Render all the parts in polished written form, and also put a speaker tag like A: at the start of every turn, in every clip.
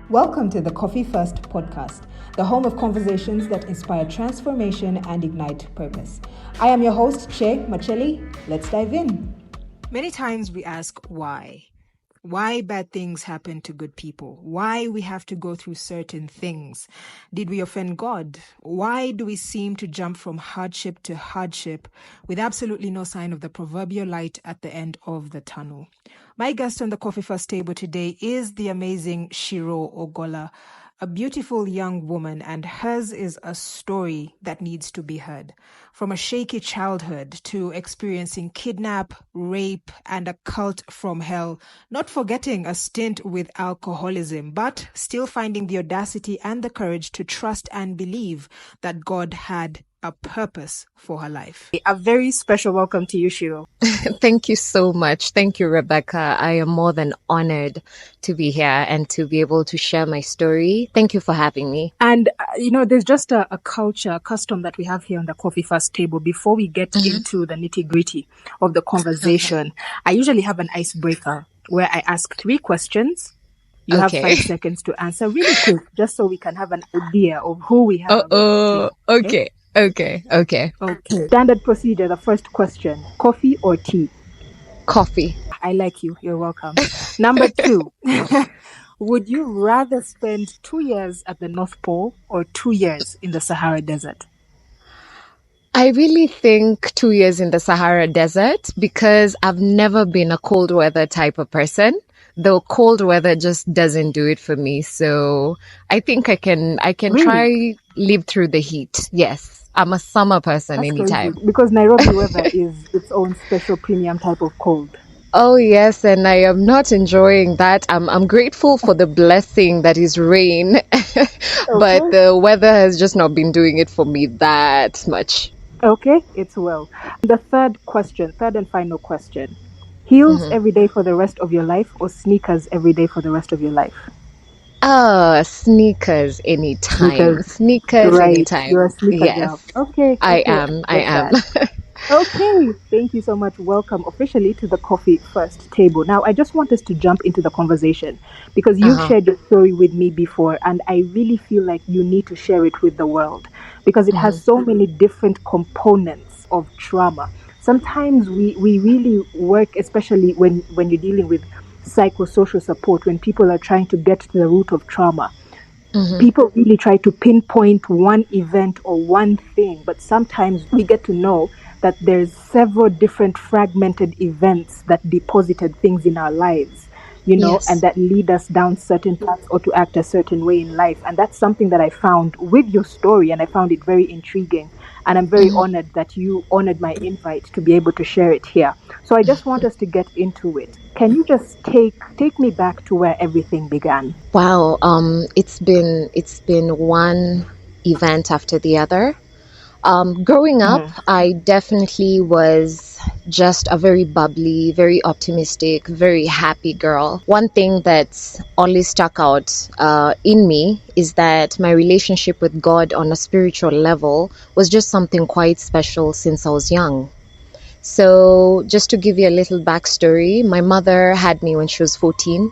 A: Welcome to the Coffee First podcast, the home of conversations that inspire transformation and ignite purpose. I am your host, Che Macheli. Let's dive in. Many times we ask why. Why bad things happen to good people? Why we have to go through certain things? Did we offend God? Why do we seem to jump from hardship to hardship with absolutely no sign of the proverbial light at the end of the tunnel? My guest on the Coffee First table today is the amazing Shyro Ogolla, a beautiful young woman, and hers is a story that needs to be heard. From a shaky childhood to experiencing kidnap, rape, and a cult from hell, not forgetting a stint with alcoholism, but still finding the audacity and the courage to trust and believe that God had a purpose for her life. A very special welcome to you, Shyro.
B: Thank you so much. Thank you, Rebecca. I am more than honored to be here and to be able to share my story. Thank you for having me.
A: And, there's just a culture, a custom that we have here on the Coffee First table. Before we get into the nitty gritty of the conversation, I usually have an icebreaker where I ask 3 questions. You have 5 seconds to answer really quick, just so we can have an idea of who we have.
B: Okay.
A: Standard procedure. The first question: coffee or tea?
B: Coffee.
A: I like you. You're welcome. Number 2. Would you rather spend 2 years at the North Pole or 2 years in the Sahara Desert?
B: I really think 2 years in the Sahara Desert because I've never been a cold weather type of person. Though cold weather just doesn't do it for me. So I think I can really? Try live through the heat. Yes. I'm a summer person. That's anytime.
A: Crazy, because Nairobi weather is its own special premium type of cold.
B: Oh yes, and I am not enjoying that. I'm grateful for the blessing that is rain, but the weather has just not been doing it for me that much.
A: Okay, it's well. The third and final question: heels every day for the rest of your life or sneakers every day for the rest of your life?
B: Sneakers anytime. Sneakers
A: right.
B: Anytime.
A: You're a sneaker
B: girl.
A: Okay.
B: I am.
A: Okay. Thank you so much. Welcome officially to the Coffee First table. Now, I just want us to jump into the conversation because you've shared your story with me before, and I really feel like you need to share it with the world because it has so many different components of trauma. Sometimes we really work, especially when you're dealing with psychosocial support, when people are trying to get to the root of trauma. People really try to pinpoint one event or one thing, but sometimes we get to know that there's several different fragmented events that deposited things in our lives, and that lead us down certain paths or to act a certain way in life. And that's something that I found with your story, and I found it very intriguing. And I'm very honored that you honored my invite to be able to share it here. So I just want us to get into it. Can you just take me back to where everything began?
B: Wow, it's been one event after the other. Growing up, I definitely was just a very bubbly, very optimistic, very happy girl. One thing that's always stuck out in me is that my relationship with God on a spiritual level was just something quite special since I was young. So just to give you a little backstory, my mother had me when she was 14.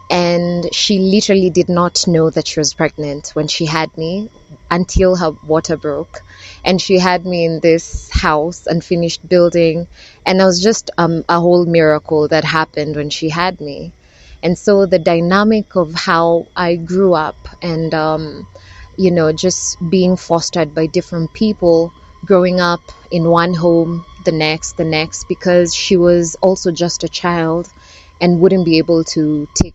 B: And she literally did not know that she was pregnant when she had me until her water broke. And she had me in this house, unfinished building. And it was just a whole miracle that happened when she had me. And so the dynamic of how I grew up and, just being fostered by different people, growing up in one home, the next, because she was also just a child and wouldn't be able to take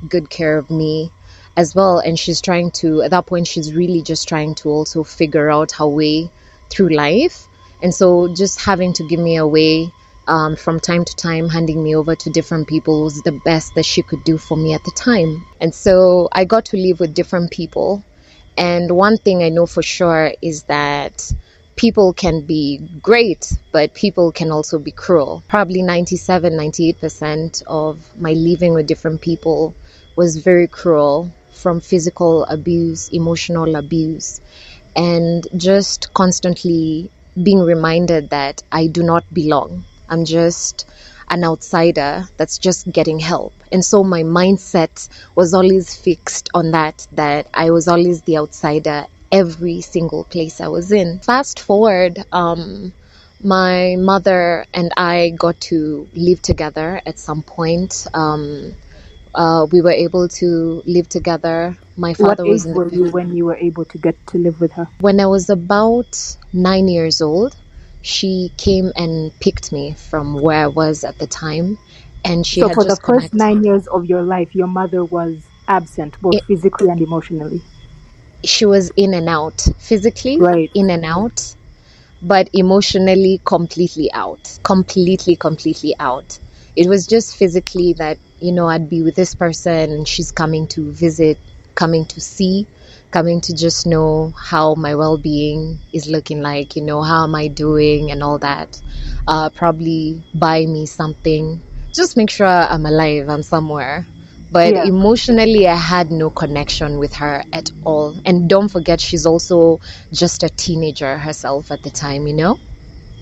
B: good care of me as well. And she's trying to, at that point, she's really just trying to also figure out her way through life. And so just having to give me away from time to time, handing me over to different people was the best that she could do for me at the time. And so I got to live with different people. And one thing I know for sure is that people can be great, but people can also be cruel. Probably 98% of my living with different people was very cruel, from physical abuse, emotional abuse, and just constantly being reminded that I do not belong. I'm just an outsider that's just getting help. And so my mindset was always fixed on that I was always the outsider every single place I was in. Fast forward, my mother and I got to live together at some point. We were able to live together. My
A: What
B: father was
A: age
B: in
A: were
B: the
A: you when you were able to get to live with her?
B: When I was about 9 years old, she came and picked me from where I was at the time, and she
A: So
B: had
A: for the
B: just
A: first
B: connected.
A: 9 years of your life, your mother was absent, both
B: It,
A: physically and emotionally.
B: she was in and out, physically
A: Right.
B: in and out, but emotionally completely out. It was just physically that, I'd be with this person and she's coming to visit, coming to see, coming to just know how my well-being is looking like, how am I doing and all that. Probably buy me something, just make sure I'm alive, I'm somewhere. But
A: Yeah.
B: emotionally, I had no connection with her at all. And don't forget, she's also just a teenager herself at the time.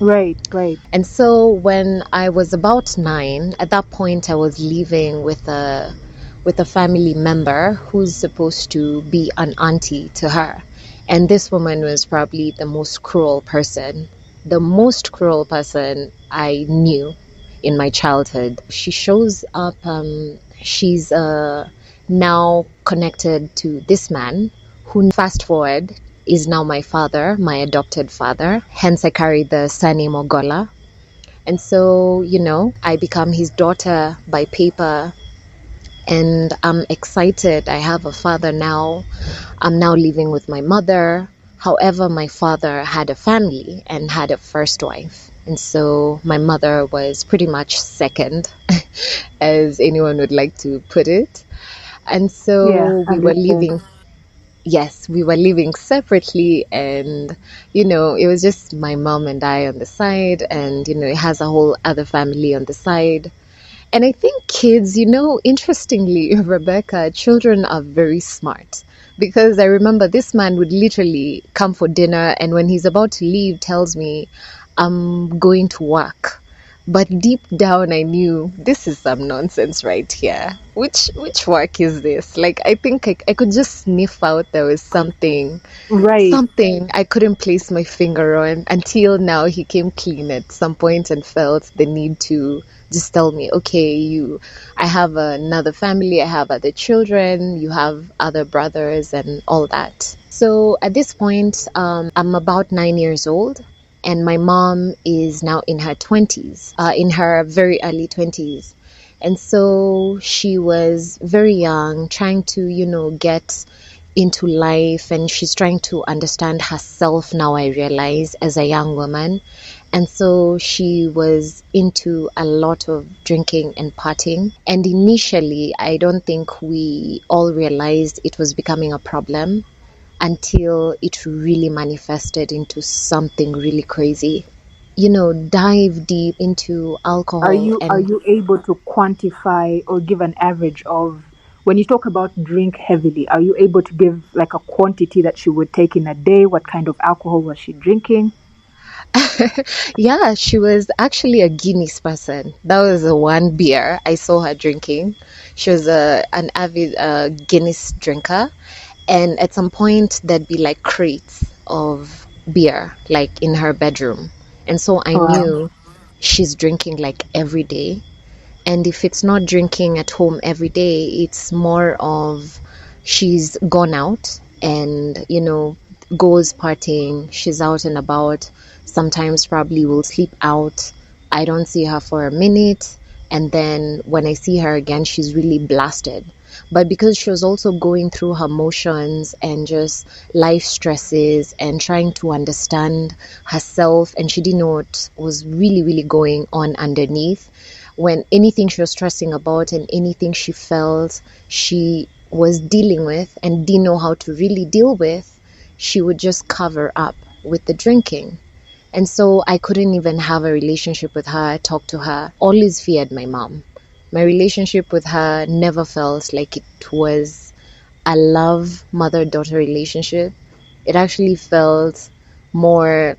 A: Right. Right.
B: And so when I was about 9, at that point, I was living with a family member who's supposed to be an auntie to her. And this woman was probably the most cruel person I knew in my childhood. She shows up, she's now connected to this man who, fast forward, is now my father, my adopted father. Hence, I carry the surname Ogolla. And so, I become his daughter by paper, and I'm excited. I have a father now. I'm now living with my mother. However, my father had a family and had a first wife. And so my mother was pretty much second, as anyone would like to put it. And
A: Yeah.
B: so
A: Understood.
B: we were living separately, and it was just my mom and I on the side, and it has a whole other family on the side. And I think kids, interestingly, Rebecca, children are very smart, because I remember this man would literally come for dinner, and when he's about to leave tells me, I'm going to work. But deep down, I knew this is some nonsense right here. Which work is this? Like, I think I could just sniff out there was
A: Right.
B: something I couldn't place my finger on, until now he came clean at some point and felt the need to just tell me, okay, I have another family, I have other children, you have other brothers and all that. So at this point, I'm about 9 years old, and my mom is now in her 20s, in her very early 20s. And so she was very young, trying to, get into life, and she's trying to understand herself now, I realize, as a young woman. And so she was into a lot of drinking and partying. And initially, I don't think we all realized it was becoming a problem until it really manifested into something really crazy. Dive deep into
A: Are
B: alcohol
A: you are
B: and
A: you able to quantify or give an average of when you talk about drink heavily? Are you able to give like a quantity that she would take in a day? What kind of alcohol was she drinking?
B: yeah, she was actually a Guinness person. That was the one beer I saw her drinking. She was an avid Guinness drinker. And at some point, there'd be like crates of beer, like in her bedroom. And so I
A: Wow.
B: knew she's drinking like every day. And if it's not drinking at home every day, it's more of she's gone out and, goes partying. She's out and about. Sometimes probably will sleep out. I don't see her for a minute. And then when I see her again, she's really blasted. But because she was also going through her motions and just life stresses and trying to understand herself, and she didn't know what was really, really going on underneath, when anything she was stressing about and anything she felt she was dealing with and didn't know how to really deal with, she would just cover up with the drinking. And so I couldn't even have a relationship with her, talk to her. Always feared my mom. My relationship with her never felt like it was a love mother-daughter relationship. It actually felt more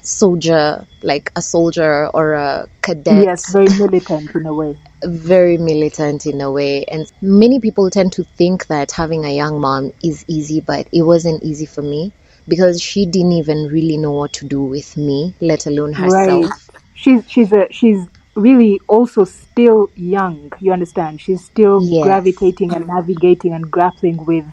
B: soldier, like a soldier or a
A: Yes,
B: cadet,
A: very militant in a way.
B: very militant in a way. And many people tend to think that having a young mom is easy, but it wasn't easy for me because she didn't even really know what to do with me, let alone
A: Right.
B: herself.
A: She's really also still young. You understand? She's still
B: Yes.
A: gravitating and navigating and grappling with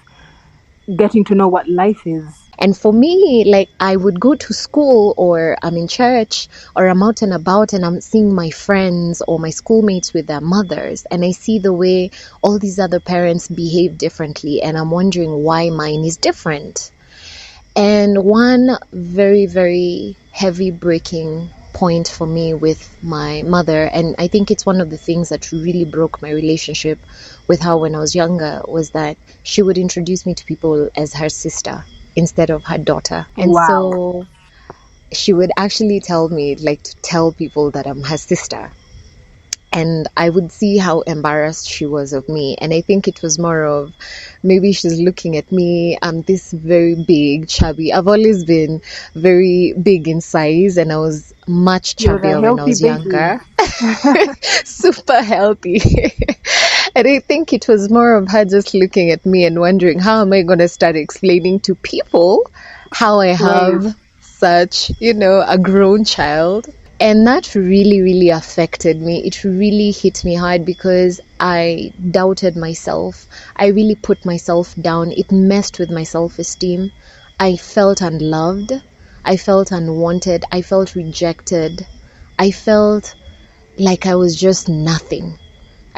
A: getting to know what life is.
B: And for me, like I would go to school or I'm in church or I'm out and about and I'm seeing my friends or my schoolmates with their mothers and I see the way all these other parents behave differently and I'm wondering why mine is different. And one very, very heavy breaking point for me with my mother, and I think it's one of the things that really broke my relationship with her when I was younger, was that she would introduce me to people as her sister instead of her daughter. And
A: Wow.
B: so she would actually tell me, like, to tell people that I'm her sister, and I would see how embarrassed she was of me. And I think it was more of maybe she's looking at me. I'm this very big, chubby. I've always been very big in size, and I was much
A: You're a
B: chubbier when I
A: healthy
B: was
A: baby.
B: younger. Super healthy. And I think it was more of her just looking at me and wondering, how am I going to start explaining to people how I
A: Right.
B: have such, a grown child? And that really, really affected me. It really hit me hard because I doubted myself. I really put myself down. It messed with my self-esteem. I felt unloved. I felt unwanted. I felt rejected. I felt like I was just nothing.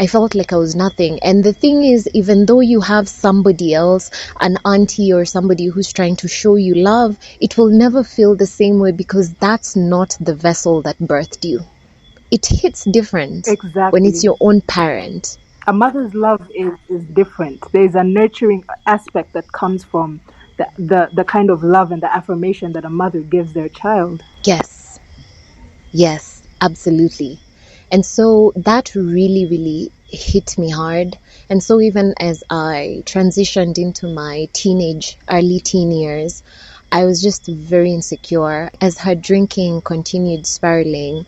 B: I felt like I was nothing. And the thing is, even though you have somebody else, an auntie or somebody who's trying to show you love, it will never feel the same way because that's not the vessel that birthed you. It hits different when it's
A: Exactly.
B: your own parent.
A: A mother's love is different. There's a nurturing aspect that comes from the kind of love and the affirmation that a mother gives their child.
B: Yes, yes, absolutely. And so that really, really hit me hard. And so even as I transitioned into my early teen years, I was just very insecure. As her drinking continued spiraling,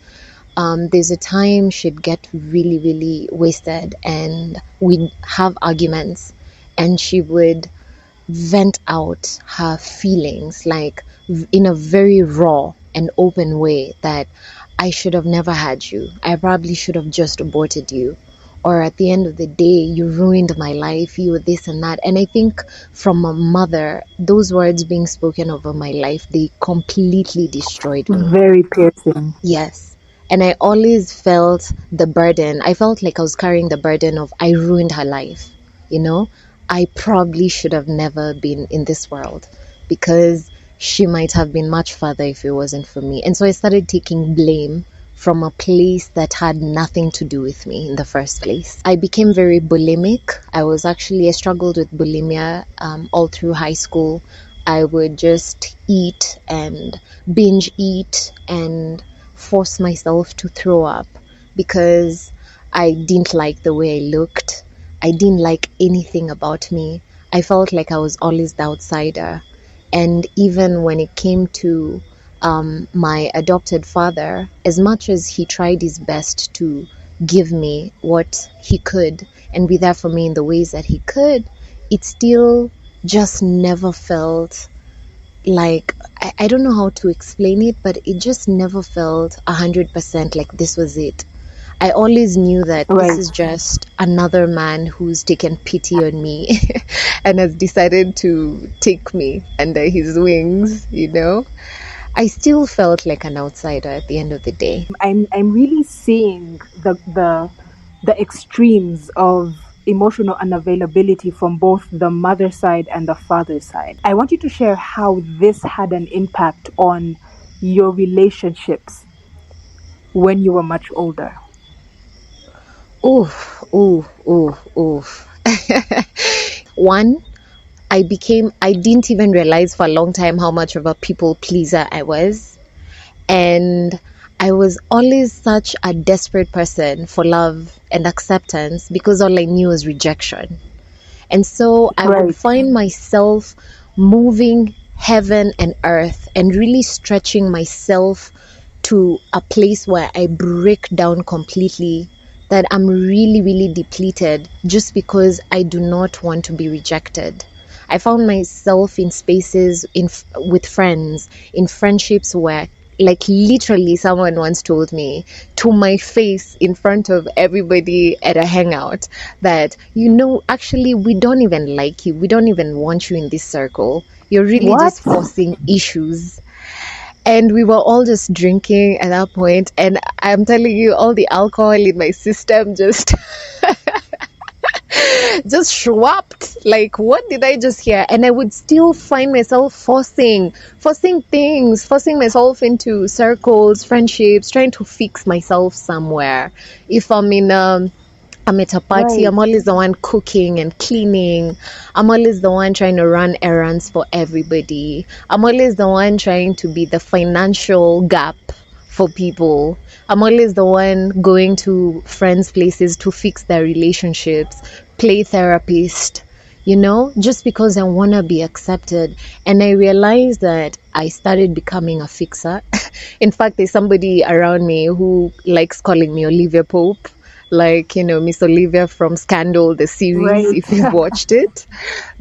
B: there's a time she'd get really, really wasted and we'd have arguments and she would vent out her feelings like in a very raw and open way that I should have never had you. I probably should have just aborted you. Or at the end of the day, you ruined my life, you were this and that. And I think from a mother, those words being spoken over my life, they completely destroyed me.
A: Very piercing.
B: Yes. And I always felt the burden. I felt like I was carrying the burden of I ruined her life. You know, I probably should have never been in this world because she might have been much further if it wasn't for me. And so I started taking blame from a place that had nothing to do with me in the first place. I became very bulimic. I struggled with bulimia all through high school. I would just eat and binge eat and force myself to throw up because I didn't like the way I looked. I didn't like anything about me. I felt like I was always the outsider. And even when it came to my adopted father, as much as he tried his best to give me what he could and be there for me in the ways that he could, it still just never felt like I don't know how to explain it, but it just never felt 100% like this was it. I always knew that this
A: Right.
B: is just another man who's taken pity on me and has decided to take me under his wings. I still felt like an outsider at the end of the day.
A: I'm really seeing the extremes of emotional unavailability from both the mother side and the father side. I want you to share how this had an impact on your relationships when you were much older.
B: Oof, oof, oof, oof. One, I didn't even realize for a long time how much of a people pleaser I was. And I was always such a desperate person for love and acceptance because all I knew was rejection. And so I would
A: Right.
B: find myself moving heaven and earth and really stretching myself to a place where I break down completely, that I'm really, really depleted just because I do not want to be rejected. I found myself in spaces with friends, in friendships where, like, literally someone once told me to my face in front of everybody at a hangout that, actually, we don't even like you. We don't even want you in this circle. You're really
A: What?
B: just forcing issues. And we were all just drinking at that point, and I'm telling you, all the alcohol in my system just just swapped. Like, what did I just hear? And I would still find myself forcing things, forcing myself into circles, friendships, trying to fix myself somewhere. If I'm at a party,
A: Right.
B: I'm always the one cooking and cleaning. I'm always the one trying to run errands for everybody. I'm always the one trying to be the financial gap for people. I'm always the one going to friends' places to fix their relationships, play therapist, just because I want to be accepted. And I realized that I started becoming a fixer. In fact, there's somebody around me who likes calling me Olivia Pope, like, Miss Olivia from Scandal, the series,
A: Right.
B: if you've watched it,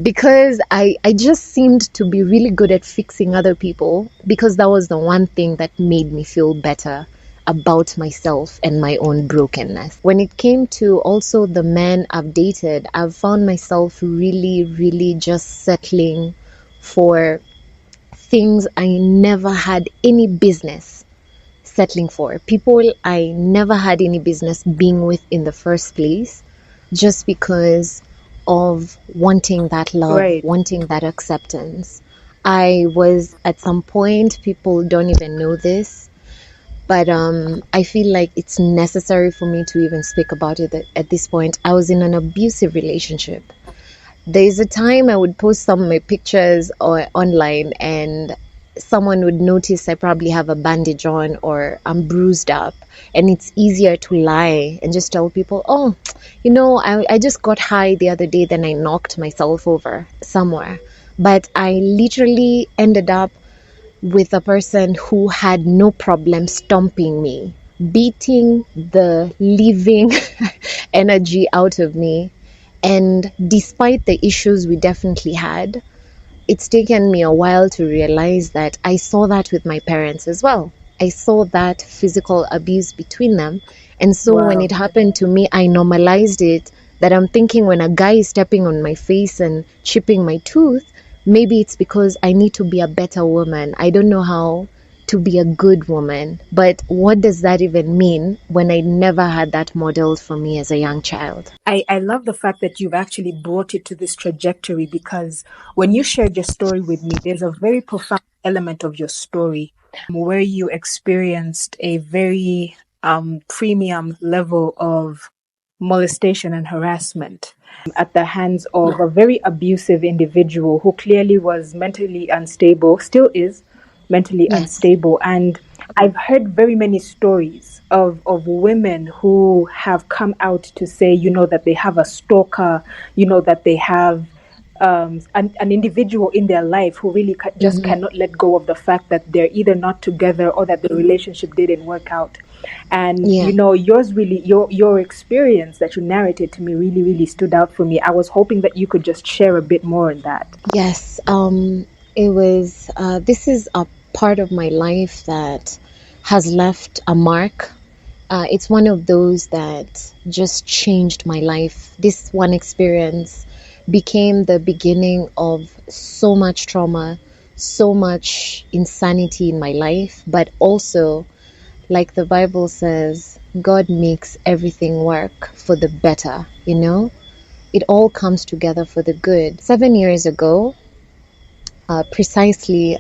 B: because I just seemed to be really good at fixing other people, because that was the one thing that made me feel better about myself and my own brokenness. When it came to also the men I've dated, I've found myself really, really just settling for things I never had any business settling for, people I never had any business being with in the first place, just because of wanting that love,
A: Right.
B: wanting that acceptance. I was, at some point, people don't even know this, but I feel like it's necessary for me to even speak about it at this point. I was in an abusive relationship. There's a time I would post some of my pictures online, and someone would notice I probably have a bandage on or I'm bruised up, and it's easier to lie and just tell people, oh, I just got high the other day, then I knocked myself over somewhere. But I literally ended up with a person who had no problem stomping me, beating the living energy out of me. And despite the issues we definitely had, it's taken me a while to realize that I saw that with my parents as well. I saw that physical abuse between them. And so when it
A: Wow.
B: happened to me, I normalized it. That I'm thinking, when a guy is stepping on my face and chipping my tooth, maybe it's because I need to be a better woman. I don't know how to be a good woman. But what does that even mean when I never had that modeled for me as a young child?
A: I love the fact that you've actually brought it to this trajectory, because when you shared your story with me, there's a very profound element of your story where you experienced a very premium level of molestation and harassment at the hands of a very abusive individual who clearly was mentally unstable, still is mentally
B: Yes.
A: unstable. And I've heard very many stories of women who have come out to say, that they have a stalker, that they have an individual in their life who really just
B: Mm-hmm.
A: cannot let go of the fact that they're either not together or that the relationship didn't work out. And
B: Yeah.
A: yours really, your experience that you narrated to me really, really stood out for me. I was hoping that you could just share a bit more on that.
B: Yes, this is a part of my life that has left a mark. It's one of those that just changed my life. This one experience became the beginning of so much trauma, so much insanity in my life, but also, like the Bible says, God makes everything work for the better, It all comes together for the good. 7 years ago, precisely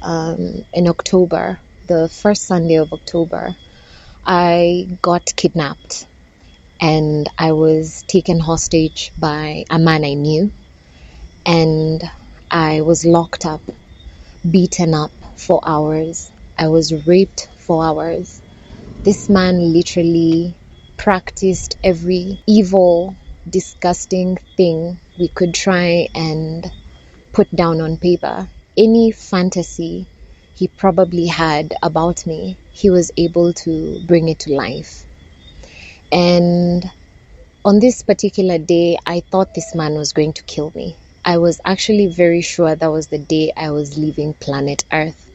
B: in October, the first Sunday of October, I got kidnapped and I was taken hostage by a man I knew, and I was locked up, beaten up for hours. I was raped for hours. This man literally practiced every evil, disgusting thing we could try and put down on paper. any fantasy he probably had about me, he was able to bring it to life. And on this particular day, I thought this man was going to kill me. I was actually very sure that was the day I was leaving planet Earth.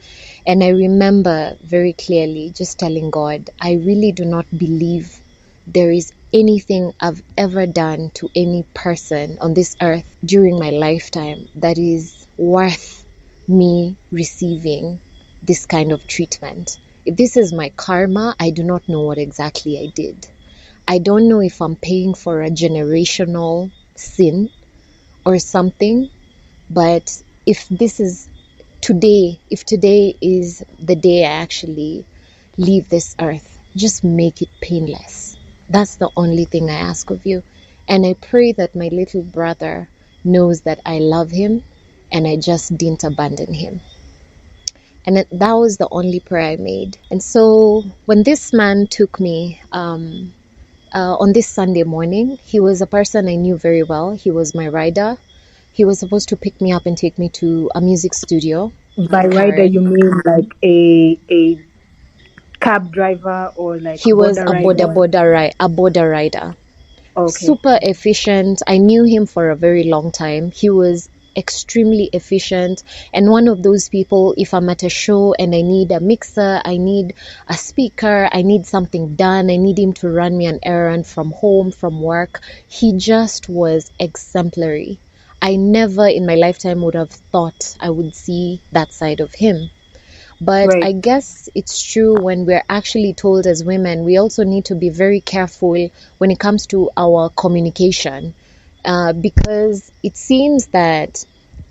B: And I remember very clearly just telling God, I really do not believe there is anything I've ever done to any person on this earth during my lifetime that is worth me receiving this kind of treatment. If this is my karma, I do not know what exactly I did. I don't know if I'm paying for a generational sin or something, but if today is the day I actually leave this earth, just make it painless. That's the only thing I ask of you. And I pray that my little brother knows that I love him and I just didn't abandon him. And that was the only prayer I made. And so when this man took me, on this Sunday morning, he was a person I knew very well. He was my rider. He was supposed to pick me up and take me to a music studio
A: By
B: in
A: rider,
B: Karen.
A: you mean like a cab driver or like
B: He was
A: border rider?
B: a border rider.
A: Okay.
B: Super efficient. I knew him for a very long time. He was extremely efficient, and one of those people, if I'm at a show and I need a mixer, I need a speaker, I need something done, I need him to run me an errand from home, from work, he just was exemplary. I never in my lifetime would have thought I would see that side of him. But
A: Right.
B: I guess it's true when we're actually told as women, we also need to be very careful when it comes to our communication, because it seems that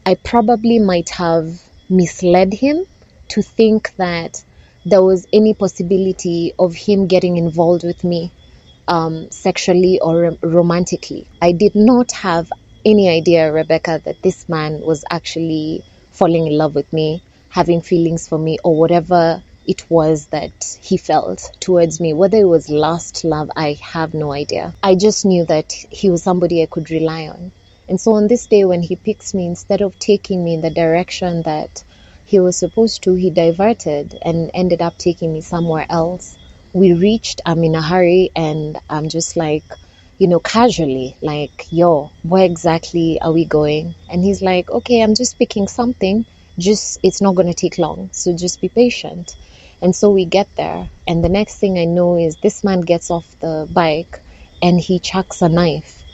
B: I probably might have misled him to think that there was any possibility of him getting involved with me sexually or romantically. I did not have any idea, Rebecca, that this man was actually falling in love with me, having feelings for me, or whatever it was that he felt towards me. Whether it was lust, love, I have no idea. I just knew that he was somebody I could rely on. And so on this day when he picks me, instead of taking me in the direction that he was supposed to, he diverted and ended up taking me somewhere else. We reached, I'm in a hurry, and I'm just like, casually, like, yo, where exactly are we going? And he's like, okay, I'm just picking something. It's not going to take long. So just be patient. And so we get there. And the next thing I know is this man gets off the bike and he chucks a knife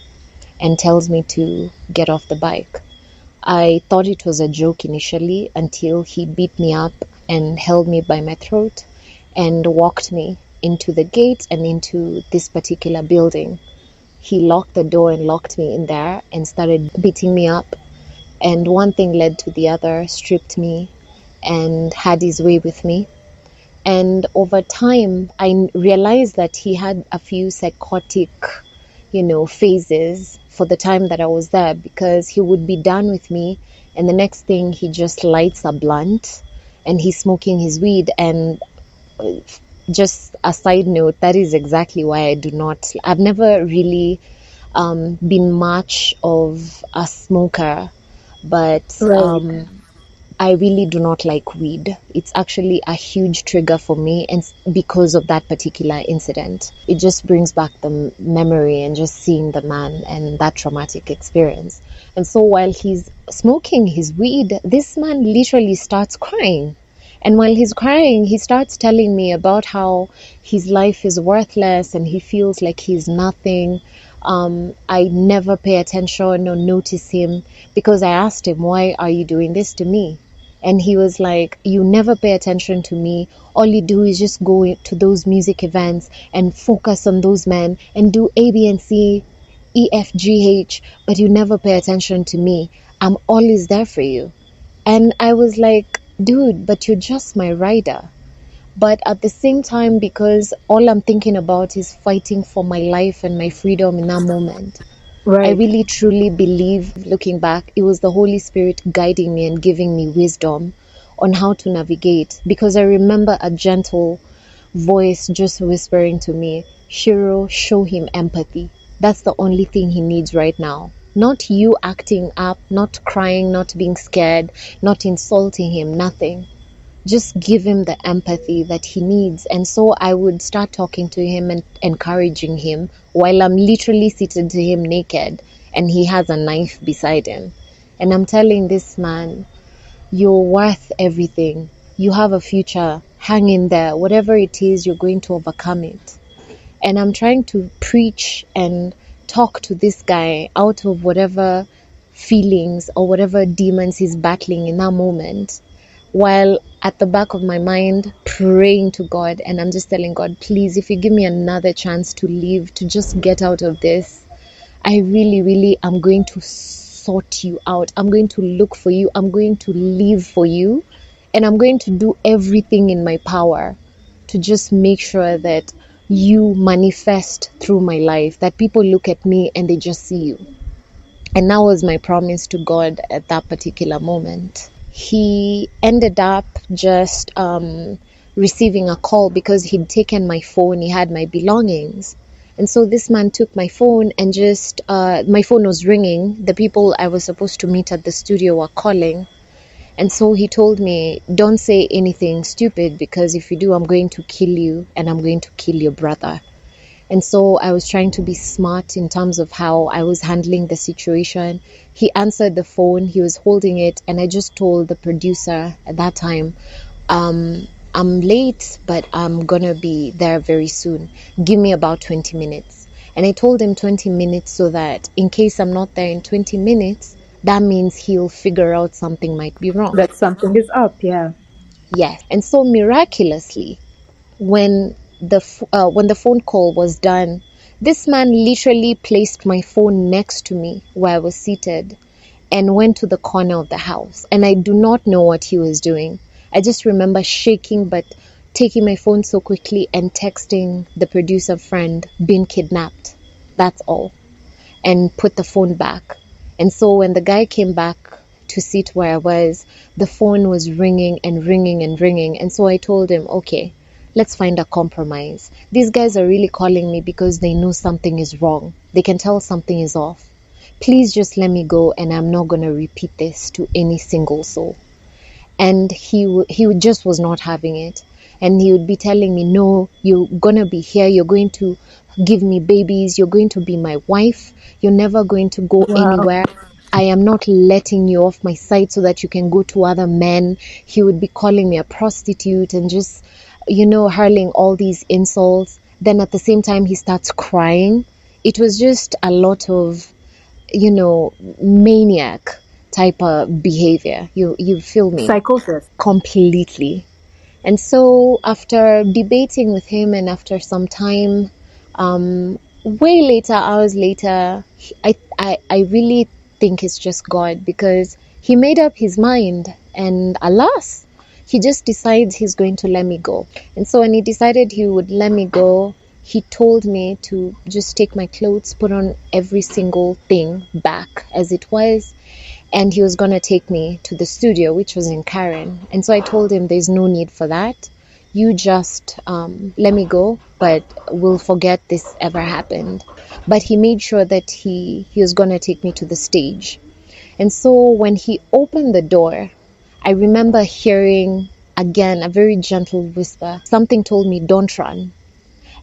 B: and tells me to get off the bike. I thought it was a joke initially until he beat me up and held me by my throat and walked me into the gate and into this particular building. He locked the door and locked me in there and started beating me up. And one thing led to the other, stripped me and had his way with me. And over time, I realized that he had a few psychotic, phases for the time that I was there, because he would be done with me and the next thing he just lights a blunt and he's smoking his weed. And just a side note, that is exactly why I've never really been much of a smoker, but
A: Right.
B: I really do not like weed. It's actually a huge trigger for me, and because of that particular incident, it just brings back the memory and just seeing the man and that traumatic experience. And so while he's smoking his weed, this man literally starts crying. And while he's crying, he starts telling me about how his life is worthless and he feels like he's nothing. I never pay attention or notice him because I asked him, why are you doing this to me? And he was like, you never pay attention to me. All you do is just go to those music events and focus on those men and do A, B, and C, E, F, G, H, but you never pay attention to me. I'm always there for you. And I was like, dude, but you're just my rider. But at the same time, because all I'm thinking about is fighting for my life and my freedom in that moment, I
A: Right.
B: really truly believe, looking back, it was the Holy Spirit guiding me and giving me wisdom on how to navigate. Because I remember a gentle voice just whispering to me, Shyro, show him empathy. That's the only thing he needs right now. Not you acting up, not crying, not being scared, not insulting him, nothing. Just give him the empathy that he needs. And so I would start talking to him and encouraging him while I'm literally seated to him naked and he has a knife beside him. And I'm telling this man, you're worth everything. You have a future. Hang in there. Whatever it is, you're going to overcome it. And I'm trying to preach and talk to this guy out of whatever feelings or whatever demons he's battling in that moment, while at the back of my mind praying to God. And I'm just telling God, please, if you give me another chance to live, to just get out of this, I really, really am going to sort you out. I'm going to look for you. I'm going to live for you. And I'm going to do everything in my power to just make sure that you manifest through my life, that people look at me and they just see you. And that was my promise to God at that particular moment. He ended up just receiving a call because he'd taken my phone. He had my belongings. And so this man took my phone and just, my phone was ringing. The people I was supposed to meet at the studio were calling. And so he told me, don't say anything stupid, because if you do, I'm going to kill you and I'm going to kill your brother. And so I was trying to be smart in terms of how I was handling the situation. He answered the phone, he was holding it, and I just told the producer at that time, I'm late, but I'm gonna be there very soon. Give me about 20 minutes. And I told him 20 minutes so that in case I'm not there in 20 minutes, that means he'll figure out something might be wrong.
A: That something is up, yeah.
B: Yes. And so miraculously, when the phone call was done, this man literally placed my phone next to me where I was seated and went to the corner of the house. And I do not know what he was doing. I just remember shaking, but taking my phone so quickly and texting the producer friend, been kidnapped. That's all. And put the phone back. And so when the guy came back to sit where I was, the phone was ringing and ringing and ringing. And so I told him, okay, let's find a compromise. These guys are really calling me because they know something is wrong. They can tell something is off. Please just let me go, and I'm not going to repeat this to any single soul. And he just was not having it. And he would be telling me, no, you're going to be here. You're going to give me babies. You're going to be my wife. You're never going to go anywhere. I am not letting you off my sight so that you can go to other men. He would be calling me a prostitute and just, hurling all these insults. Then at the same time, he starts crying. It was just a lot of, maniac type of behavior. You feel me?
A: Psychosis.
B: Completely. And so after debating with him and after some time, way later, hours later, I really think it's just God, because he made up his mind, and alas, he just decides he's going to let me go. And so when he decided he would let me go, he told me to just take my clothes, put on every single thing back as it was, and he was going to take me to the studio, which was in Karen. And so I told him, there's no need for that. You just let me go, but we'll forget this ever happened. But he made sure that he was going to take me to the stage. And so when he opened the door, I remember hearing, again, a very gentle whisper. Something told me, don't run.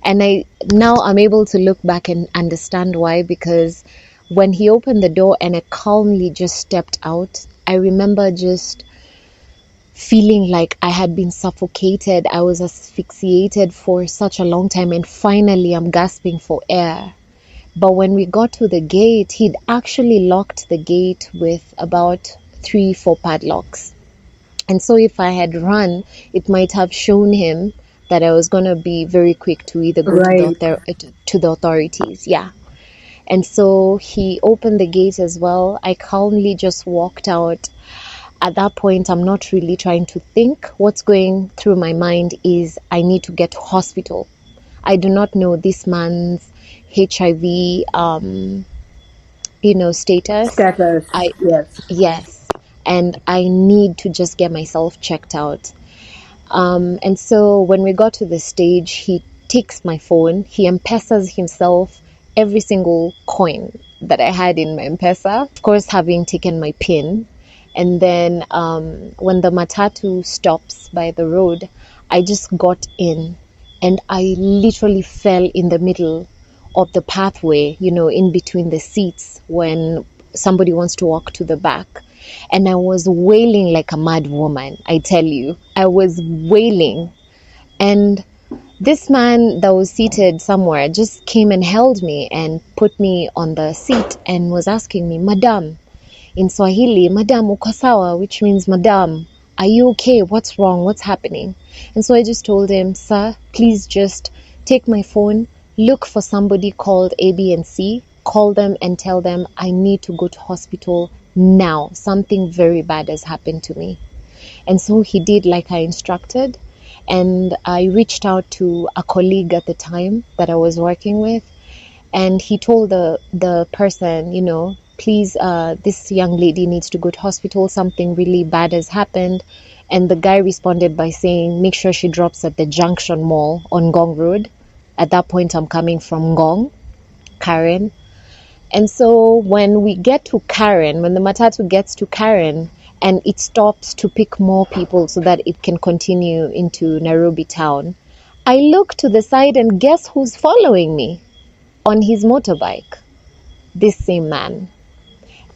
B: And I'm able to look back and understand why, because when he opened the door and I calmly just stepped out, I remember just feeling like I had been suffocated. I was asphyxiated for such a long time, and finally I'm gasping for air. But when we got to the gate, he'd actually locked the gate with about 3-4 padlocks. And so if I had run, it might have shown him that I was going to be very quick to either go to the authorities. Yeah. And so he opened the gate as well. I calmly just walked out. At that point, I'm not really trying to think. What's going through my mind is I need to get to hospital. I do not know this man's HIV, status.
A: Yes.
B: Yes. And I need to just get myself checked out. And so when we got to the stage, he takes my phone. He M-Pesas himself every single coin that I had in my M-Pesa, of course, having taken my PIN. And then when the matatu stops by the road, I just got in and I literally fell in the middle of the pathway, in between the seats when somebody wants to walk to the back. And I was wailing like a mad woman, I tell you. I was wailing. And this man that was seated somewhere just came and held me and put me on the seat and was asking me, Madam, in Swahili, Madam uko sawa, which means, Madam, are you okay? What's wrong? What's happening? And so I just told him, Sir, please just take my phone, look for somebody called A, B, and C, call them and tell them I need to go to hospital now. Something very bad has happened to me. And so he did like I instructed. And I reached out to a colleague at the time that I was working with. And he told the person, please, this young lady needs to go to hospital. Something really bad has happened. And the guy responded by saying, make sure she drops at the Junction Mall on Ngong Road. At that point, I'm coming from Ngong, Karen. And so when we get to Karen, when the matatu gets to Karen, and it stops to pick more people so that it can continue into Nairobi town, I look to the side and guess who's following me on his motorbike? This same man.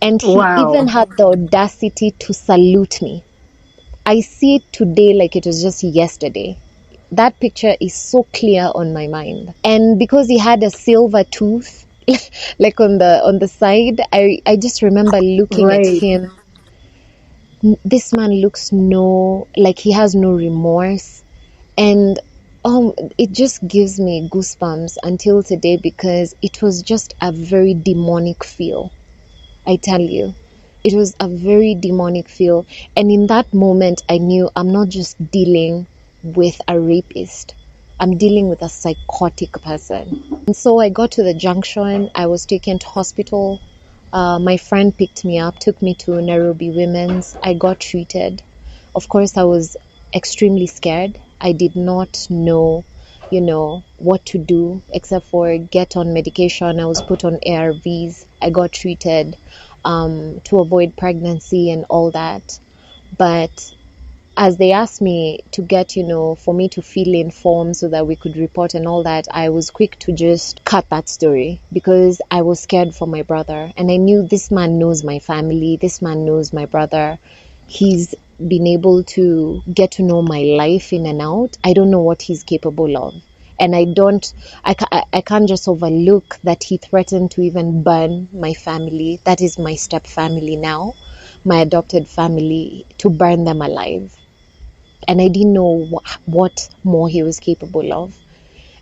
B: And he even had the audacity to salute me. I see it today like it was just yesterday. That picture is so clear on my mind. And because he had a silver tooth, like on the side, I just remember looking at him. This man looks like he has no remorse. And it just gives me goosebumps until today because it was just a very demonic feel. I tell you, it was a very demonic feel. And in that moment, I knew I'm not just dealing with a rapist. I'm dealing with a psychotic person. And so I got to the junction. I was taken to hospital. My friend picked me up, took me to Nairobi Women's. I got treated. Of course, I was extremely scared. I did not know, what to do except for get on medication. I was put on ARVs. I got treated to avoid pregnancy and all that. But as they asked me to get, for me to fill in forms so that we could report and all that, I was quick to just cut that story because I was scared for my brother. And I knew this man knows my family. This man knows my brother. He's been able to get to know my life in and out. I don't know what he's capable of. And I can't just overlook that he threatened to even burn my family. That is my step family now, my adopted family, to burn them alive. And I didn't know what more he was capable of.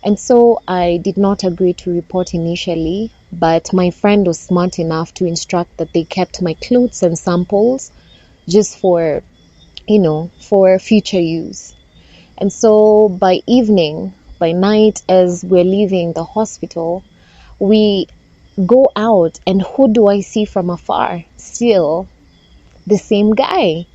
B: And so I did not agree to report initially, but my friend was smart enough to instruct that they kept my clothes and samples just for, for future use. And so by night, as we're leaving the hospital, we go out and who do I see from afar? Still the same guy.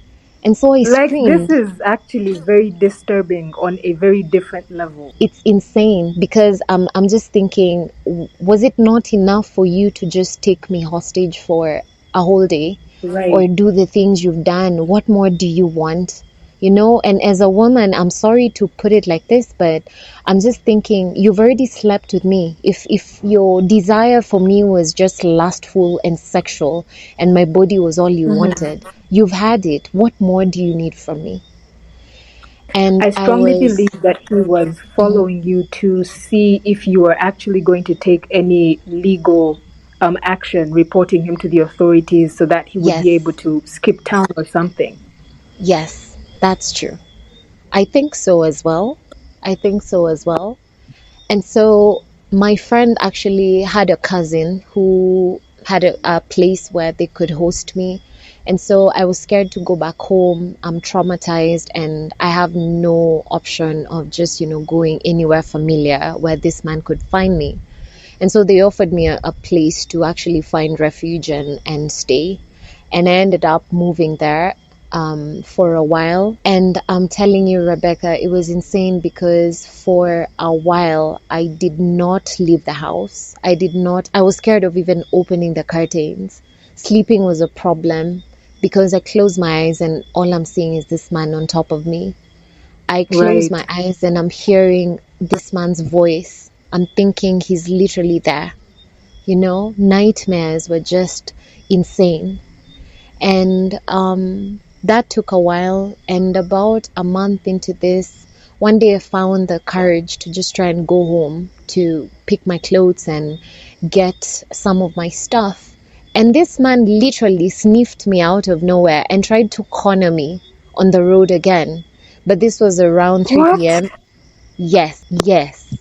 B: And so I screamed.
A: This is actually very disturbing on a very different level.
B: It's insane because I'm just thinking, was it not enough for you to just take me hostage for a whole day?
A: Right.
B: Or do the things you've done? What more do you want? And as a woman, I'm sorry to put it like this, but I'm just thinking, you've already slept with me. If your desire for me was just lustful and sexual and my body was all you wanted, you've had it. What more do you need from me? And
A: I strongly believe that he was following you to see if you were actually going to take any legal action, reporting him to the authorities so that he would be able to skip town or something.
B: Yes, that's true. I think so as well. And so my friend actually had a cousin who had a place where they could host me. And so I was scared to go back home. I'm traumatized and I have no option of just, going anywhere familiar where this man could find me. And so they offered me a place to actually find refuge and stay. And I ended up moving there. for a while. And I'm telling you, Rebecca, it was insane because for a while I did not leave the house. I was scared of even opening the curtains. Sleeping was a problem because I close my eyes and all I'm seeing is this man on top of me. I close
A: Right.
B: my eyes and I'm hearing this man's voice. I'm thinking he's literally there. Nightmares were just insane. And that took a while. And about a month into this, one day I found the courage to just try and go home to pick my clothes and get some of my stuff. And this man literally sniffed me out of nowhere and tried to corner me on the road again. But this was around 3
A: What?
B: p.m. Yes, yes.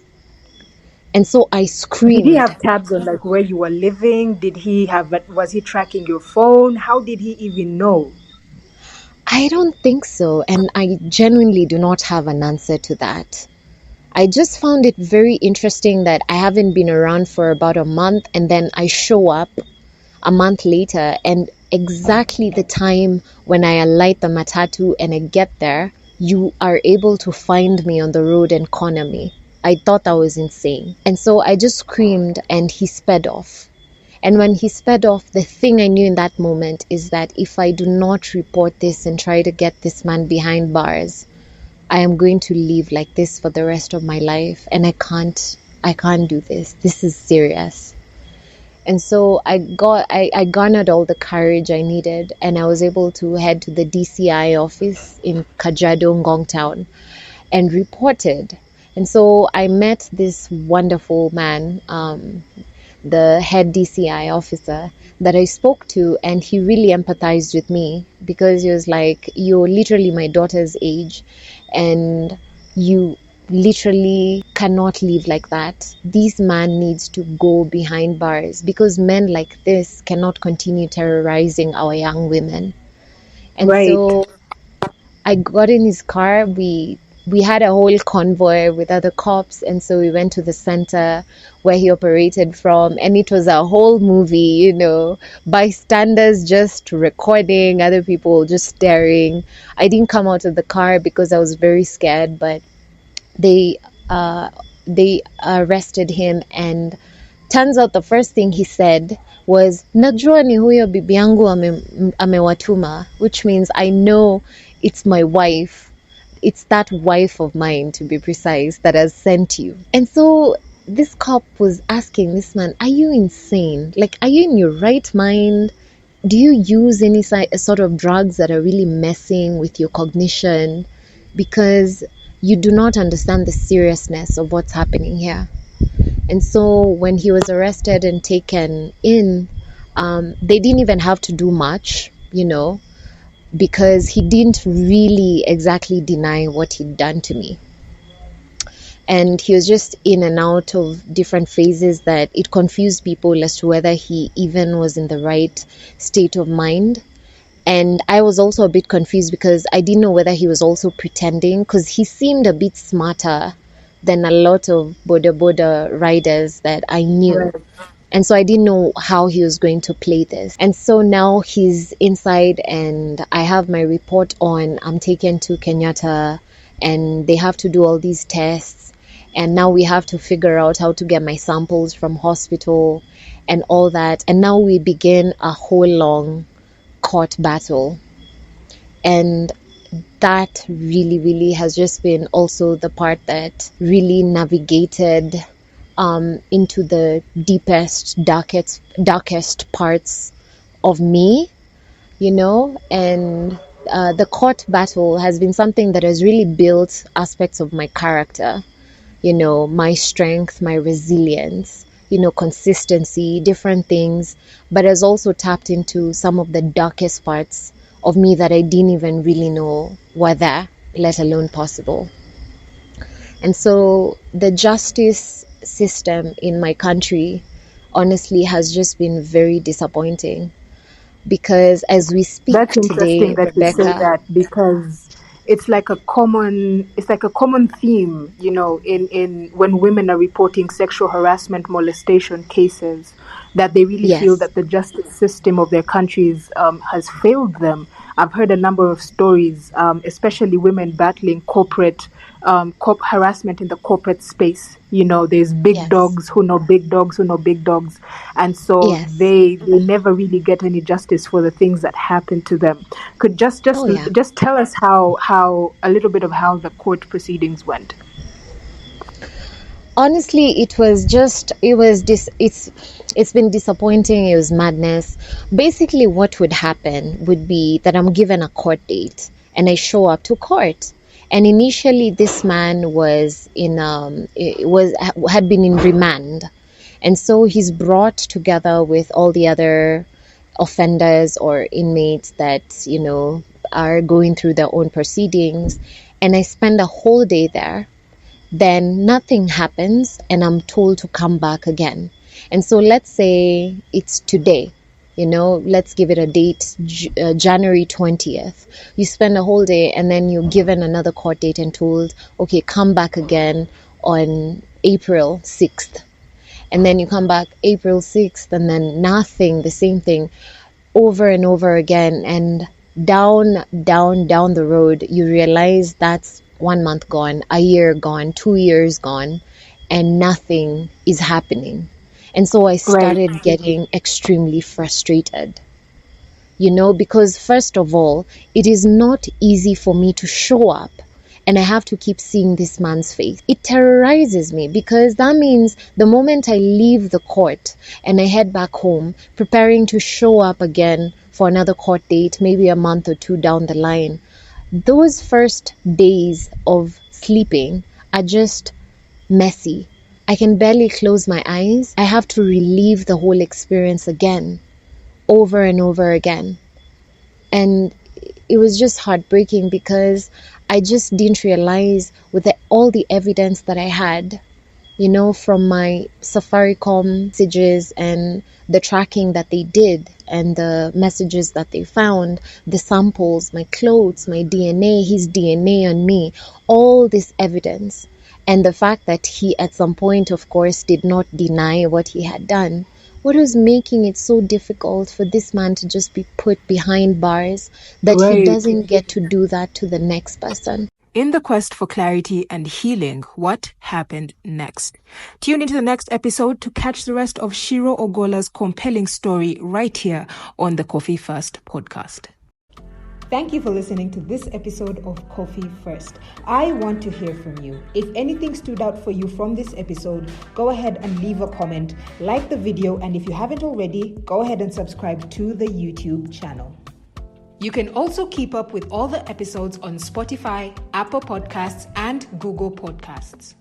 B: And so I
A: Did he
B: screamed.
A: have tabs on like where you were living? Was he tracking your phone? How did he even know?
B: I don't think so. And I genuinely do not have an answer to that. I just found it very interesting that I haven't been around for about a month and then I show up a month later and exactly the time when I alight the matatu and I get there, you are able to find me on the road and corner me. I thought that was insane. And so I just screamed and he sped off. And when he sped off, the thing I knew in that moment is that if I do not report this and try to get this man behind bars, I am going to live like this for the rest of my life. And I can't do this. This is serious. And so I garnered all the courage I needed and I was able to head to the DCI office in Kajiado, Ngong Town and reported. And so I met this wonderful man, the head DCI officer that I spoke to, and he really empathized with me because he was like, "You're literally my daughter's age, and you literally cannot live like that. This man needs to go behind bars because men like this cannot continue terrorizing our young women." And
A: Right.
B: so I got in his car. We had a whole convoy with other cops, and so we went to the center where he operated from, and it was a whole movie, bystanders just recording, other people just staring. I didn't come out of the car because I was very scared, but they uh, they arrested him, and turns out the first thing he said was najua ni huyo bibi yangu amewatuma, which means I know it's my wife, it's that wife of mine to be precise that has sent you. And so this cop was asking this man, are you insane? Like, are you in your right mind? Do you use any sort of drugs that are really messing with your cognition? Because you do not understand the seriousness of what's happening here. And so when he was arrested and taken in, they didn't even have to do much, because he didn't really exactly deny what he'd done to me. And he was just in and out of different phases that it confused people as to whether he even was in the right state of mind. And I was also a bit confused because I didn't know whether he was also pretending, because he seemed a bit smarter than a lot of Boda Boda riders that I knew.
A: Right.
B: And so I didn't know how he was going to play this. And so now he's inside and I have my report on. I'm taken to Kenyatta and they have to do all these tests. And now we have to figure out how to get my samples from hospital and all that. And now we begin a whole long court battle. And that really, really has just been also the part that really navigated into the deepest, darkest parts of me, and the court battle has been something that has really built aspects of my character, my strength, my resilience, consistency, different things, but has also tapped into some of the darkest parts of me that I didn't even really know were there, let alone possible. And so the justice system in my country honestly has just been very disappointing because as we speak
A: That's
B: today,
A: interesting that you say
B: Rebecca,
A: that because it's like a common theme, in when women are reporting sexual harassment, molestation cases. that they really feel
B: Yes.
A: that the justice system of their countries has failed them. I've heard a number of stories, especially women battling harassment in the corporate space. There's big
B: Yes.
A: dogs who know big dogs who know big dogs, and so
B: Yes.
A: they never really get any justice for the things that happen to them. Could
B: Oh yeah.
A: just tell us how a little bit of how the court proceedings went.
B: Honestly, it's been disappointing. It was madness. Basically, what would happen would be that I'm given a court date and I show up to court. And initially, this man was had been in remand, and so he's brought together with all the other offenders or inmates that are going through their own proceedings, and I spend a whole day there. Then nothing happens and I'm told to come back again. And so let's say it's today, let's give it a date, January 20th. You spend a whole day and then you're given another court date and told, okay, come back again on April 6th. And then you come back April 6th and then nothing, the same thing over and over again. And down the road, you realize that's 1 month gone, a year gone, 2 years gone, and nothing is happening. And so I
A: Right.
B: started getting extremely frustrated, because first of all, it is not easy for me to show up and I have to keep seeing this man's face. It terrorizes me because that means the moment I leave the court and I head back home, preparing to show up again for another court date, maybe a month or two down the line, those first days of sleeping are just messy. I can barely close my eyes. I have to relive the whole experience again, over and over again. And it was just heartbreaking because I just didn't realize with all the evidence that I had, from my Safaricom messages and the tracking that they did and the messages that they found, the samples, my clothes, my DNA, his DNA on me, all this evidence. And the fact that he at some point, of course, did not deny what he had done. What was making it so difficult for this man to just be put behind bars that he
A: Right.
B: doesn't get to do that to the next person?
A: In the quest for clarity and healing, what happened next? Tune into the next episode to catch the rest of Shyro Ogolla's compelling story right here on the Coffee First podcast. Thank you for listening to this episode of Coffee First. I want to hear from you. If anything stood out for you from this episode, go ahead and leave a comment, like the video, and if you haven't already, go ahead and subscribe to the YouTube channel. You can also keep up with all the episodes on Spotify, Apple Podcasts, and Google Podcasts.